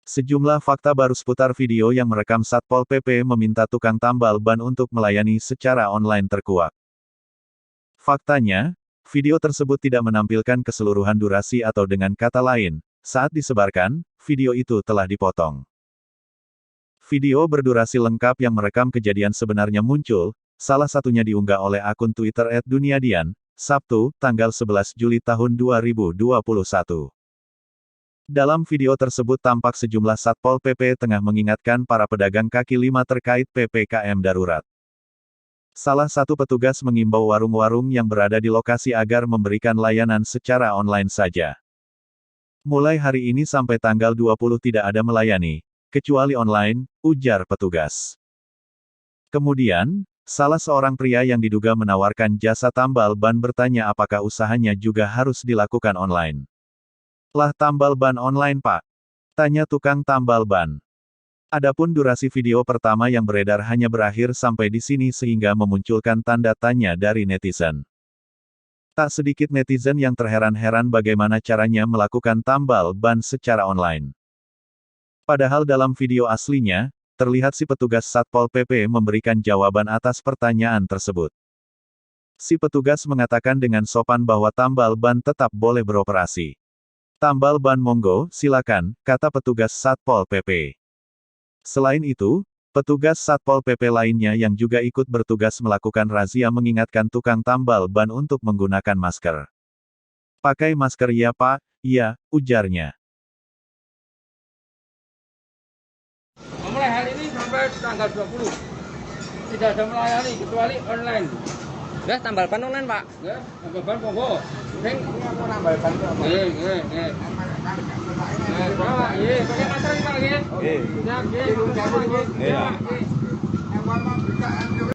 Sejumlah fakta baru seputar video yang merekam Satpol PP meminta tukang tambal ban untuk melayani secara online terkuak. Faktanya, video tersebut tidak menampilkan keseluruhan durasi atau dengan kata lain, saat disebarkan, video itu telah dipotong. Video berdurasi lengkap yang merekam kejadian sebenarnya muncul, salah satunya diunggah oleh akun Twitter @duniadian, Sabtu, tanggal 11 Juli tahun 2021. Dalam video tersebut tampak sejumlah Satpol PP tengah mengingatkan para pedagang kaki lima terkait PPKM darurat. Salah satu petugas mengimbau warung-warung yang berada di lokasi agar memberikan layanan secara online saja. Mulai hari ini sampai tanggal 20 tidak ada melayani, kecuali online, ujar petugas. Kemudian, salah seorang pria yang diduga menawarkan jasa tambal ban bertanya apakah usahanya juga harus dilakukan online. Lah tambal ban online Pak? Tanya tukang tambal ban. Adapun durasi video pertama yang beredar hanya berakhir sampai di sini sehingga memunculkan tanda tanya dari netizen. Tak sedikit netizen yang terheran-heran bagaimana caranya melakukan tambal ban secara online. Padahal dalam video aslinya, terlihat si petugas Satpol PP memberikan jawaban atas pertanyaan tersebut. Si petugas mengatakan dengan sopan bahwa tambal ban tetap boleh beroperasi. Tambal ban monggo, silakan, kata petugas Satpol PP. Selain itu, petugas Satpol PP lainnya yang juga ikut bertugas melakukan razia mengingatkan tukang tambal ban untuk menggunakan masker. Pakai masker ya Pak, iya, ujarnya. Mulai hari ini sampai tanggal 20, tidak ada melayani kecuali online. Ya, tambal ban online, Pak. Ya, tambal ban monggo. Sing aku tambal ban kok. Nggih. Pak, pakai masker iki, Pak, nggih. Siap, nggih.